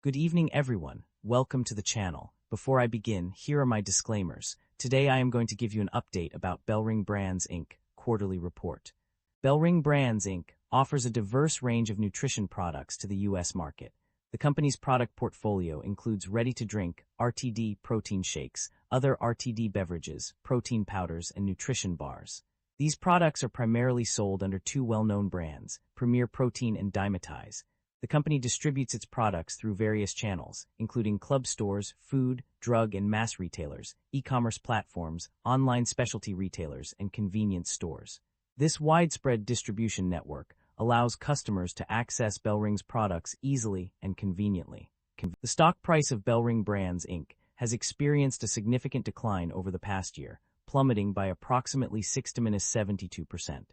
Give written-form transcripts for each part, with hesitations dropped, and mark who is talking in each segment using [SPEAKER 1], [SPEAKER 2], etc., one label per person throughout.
[SPEAKER 1] Good evening, everyone. Welcome to the channel. Before I begin, here are my disclaimers. Today I am going to give you an update about BellRing Brands, Inc. quarterly report. BellRing Brands, Inc. offers a diverse range of nutrition products to the U.S. market. The company's product portfolio includes ready-to-drink, RTD protein shakes, other RTD beverages, protein powders, and nutrition bars. These products are primarily sold under two well-known brands, Premier Protein and Dymatize. The company distributes its products through various channels, including club stores, food, drug, and mass retailers, e-commerce platforms, online specialty retailers, and convenience stores. This widespread distribution network allows customers to access BellRing's products easily and conveniently. The stock price of BellRing Brands, Inc. has experienced a significant decline over the past year, plummeting by approximately 6–72%.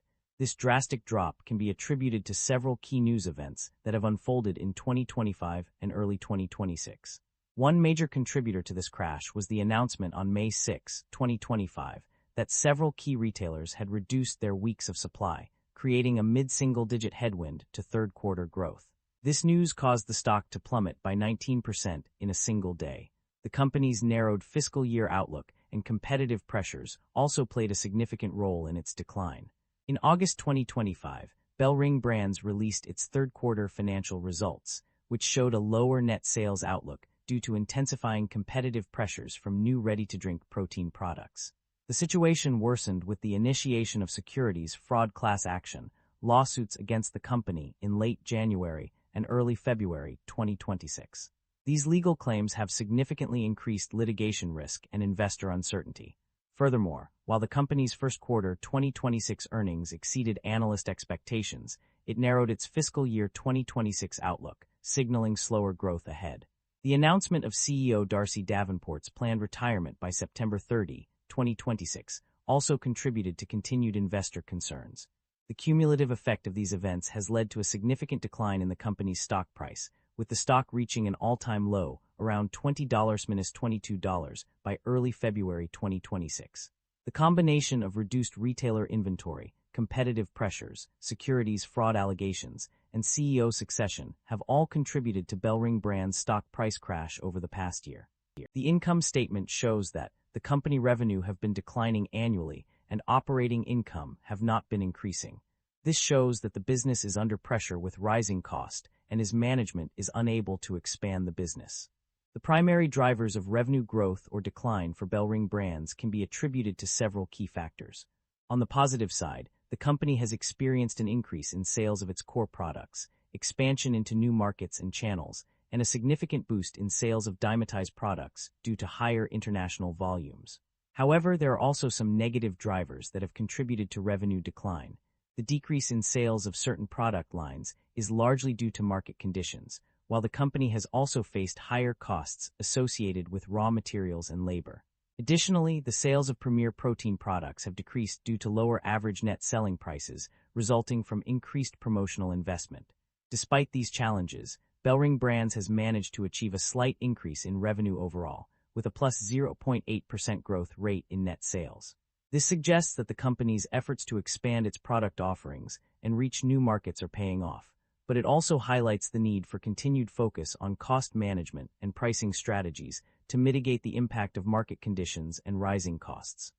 [SPEAKER 1] This drastic drop can be attributed to several key news events that have unfolded in 2025 and early 2026. One major contributor to this crash was the announcement on May 6, 2025, that several key retailers had reduced their weeks of supply, creating a mid-single-digit headwind to third-quarter growth. This news caused the stock to plummet by 19% in a single day. The company's narrowed fiscal year outlook and competitive pressures also played a significant role in its decline. In August 2025, BellRing Brands released its third-quarter financial results, which showed a lower net sales outlook due to intensifying competitive pressures from new ready-to-drink protein products. The situation worsened with the initiation of securities fraud class action lawsuits against the company in late January and early February 2026. These legal claims have significantly increased litigation risk and investor uncertainty. Furthermore, while the company's first quarter 2026 earnings exceeded analyst expectations, it narrowed its fiscal year 2026 outlook, signaling slower growth ahead. The announcement of CEO Darcy Davenport's planned retirement by September 30, 2026, also contributed to continued investor concerns. The cumulative effect of these events has led to a significant decline in the company's stock price, with the stock reaching an all-time low, around $20–$22 by early February 2026. The combination of reduced retailer inventory, competitive pressures, securities fraud allegations, and CEO succession have all contributed to BellRing Brands' stock price crash over the past year. The income statement shows that the company revenue have been declining annually and operating income have not been increasing. This shows that the business is under pressure with rising cost and its management is unable to expand the business. The primary drivers of revenue growth or decline for BellRing Brands can be attributed to several key factors. On the positive side, the company has experienced an increase in sales of its core products, expansion into new markets and channels, and a significant boost in sales of Dymatize products due to higher international volumes. However, there are also some negative drivers that have contributed to revenue decline. The decrease in sales of certain product lines is largely due to market conditions, while the company has also faced higher costs associated with raw materials and labor. Additionally, the sales of Premier Protein products have decreased due to lower average net selling prices, resulting from increased promotional investment. Despite these challenges, BellRing Brands has managed to achieve a slight increase in revenue overall, with a plus 0.8% growth rate in net sales. This suggests that the company's efforts to expand its product offerings and reach new markets are paying off, but it also highlights the need for continued focus on cost management and pricing strategies to mitigate the impact of market conditions and rising costs.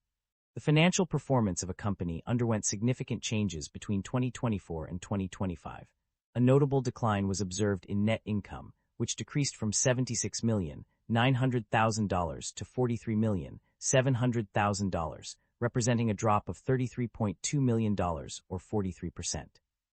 [SPEAKER 1] The financial performance of a company underwent significant changes between 2024 and 2025. A notable decline was observed in net income, which decreased from $76,900,000 to $43,700,000, representing a drop of $33.2 million or 43%.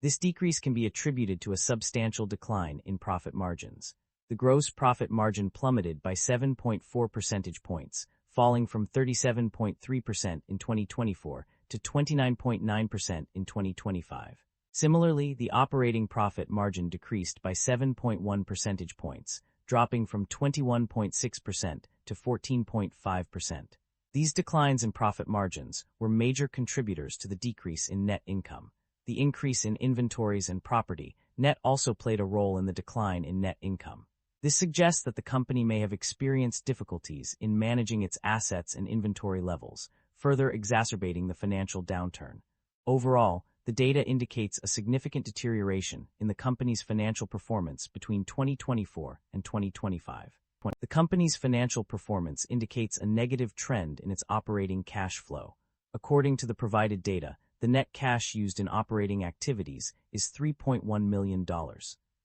[SPEAKER 1] This decrease can be attributed to a substantial decline in profit margins. The gross profit margin plummeted by 7.4 percentage points, falling from 37.3% in 2024 to 29.9% in 2025. Similarly, the operating profit margin decreased by 7.1 percentage points, dropping from 21.6% to 14.5%. These declines in profit margins were major contributors to the decrease in net income. The increase in inventories and property net also played a role in the decline in net income. This suggests that the company may have experienced difficulties in managing its assets and inventory levels, further exacerbating the financial downturn. Overall, the data indicates a significant deterioration in the company's financial performance between 2024 and 2025. The company's financial performance indicates a negative trend in its operating cash flow. According to the provided data, the net cash used in operating activities is $3.1 million.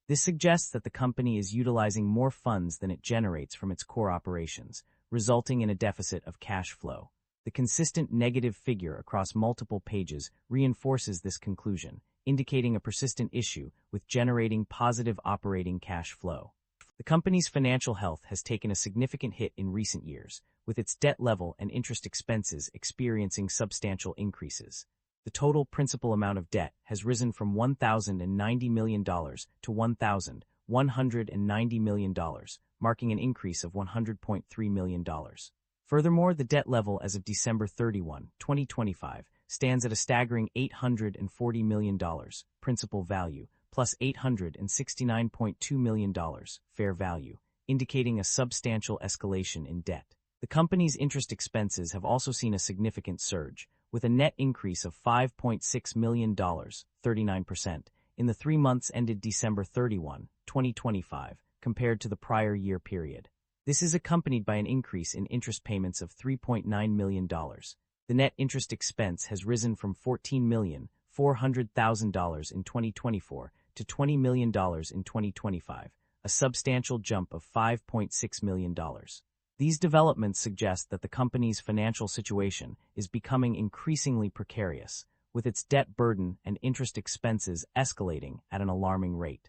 [SPEAKER 1] This suggests that the company is utilizing more funds than it generates from its core operations, resulting in a deficit of cash flow. The consistent negative figure across multiple pages reinforces this conclusion, indicating a persistent issue with generating positive operating cash flow. The company's financial health has taken a significant hit in recent years, with its debt level and interest expenses experiencing substantial increases. The total principal amount of debt has risen from $1,090 million to $1,190 million, marking an increase of $100.3 million. Furthermore, the debt level as of December 31, 2025, stands at a staggering $840 million principal value, plus $869.2 million fair value, indicating a substantial escalation in debt. The company's interest expenses have also seen a significant surge, with a net increase of $5.6 million, 39%, in the 3 months ended December 31, 2025, compared to the prior year period. This is accompanied by an increase in interest payments of $3.9 million. The net interest expense has risen from $14,400,000 in 2024 to $20 million in 2025, a substantial jump of $5.6 million. These developments suggest that the company's financial situation is becoming increasingly precarious, with its debt burden and interest expenses escalating at an alarming rate.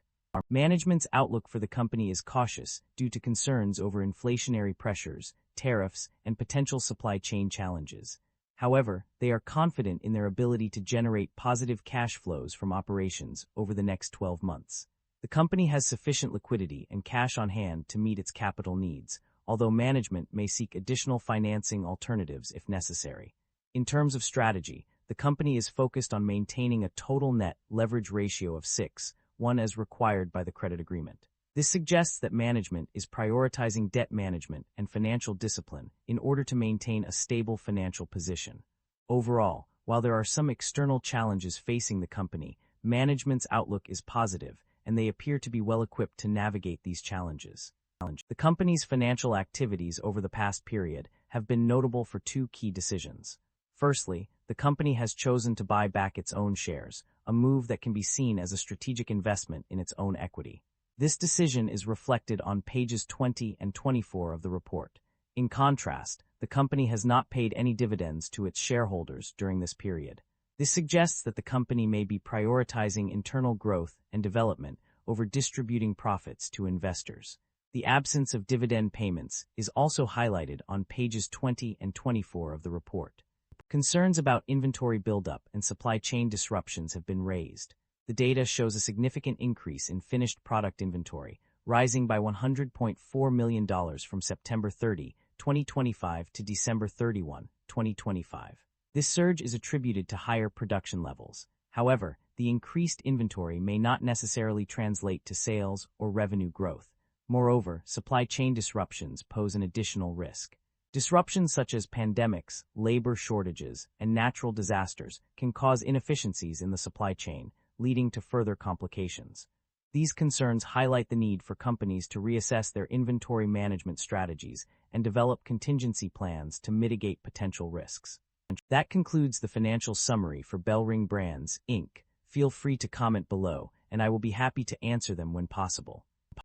[SPEAKER 1] Management's outlook for the company is cautious due to concerns over inflationary pressures, tariffs, and potential supply chain challenges. However, they are confident in their ability to generate positive cash flows from operations over the next 12 months. The company has sufficient liquidity and cash on hand to meet its capital needs, although management may seek additional financing alternatives if necessary. In terms of strategy, the company is focused on maintaining a total net leverage ratio of 6:1 as required by the credit agreement. This suggests that management is prioritizing debt management and financial discipline in order to maintain a stable financial position. Overall, while there are some external challenges facing the company, management's outlook is positive, and they appear to be well equipped to navigate these challenges. The company's financial activities over the past period have been notable for 2 key decisions. Firstly, the company has chosen to buy back its own shares, a move that can be seen as a strategic investment in its own equity. This decision is reflected on pages 20 and 24 of the report. In contrast, the company has not paid any dividends to its shareholders during this period. This suggests that the company may be prioritizing internal growth and development over distributing profits to investors. The absence of dividend payments is also highlighted on pages 20 and 24 of the report. Concerns about inventory buildup and supply chain disruptions have been raised. The data shows a significant increase in finished product inventory, rising by $100.4 million from September 30, 2025 to December 31, 2025. This surge is attributed to higher production levels. However, the increased inventory may not necessarily translate to sales or revenue growth. Moreover, supply chain disruptions pose an additional risk. Disruptions such as pandemics, labor shortages, and natural disasters can cause inefficiencies in the supply chain, leading to further complications. These concerns highlight the need for companies to reassess their inventory management strategies and develop contingency plans to mitigate potential risks. That concludes the financial summary for BellRing Brands, Inc. Feel free to comment below, and I will be happy to answer them when possible.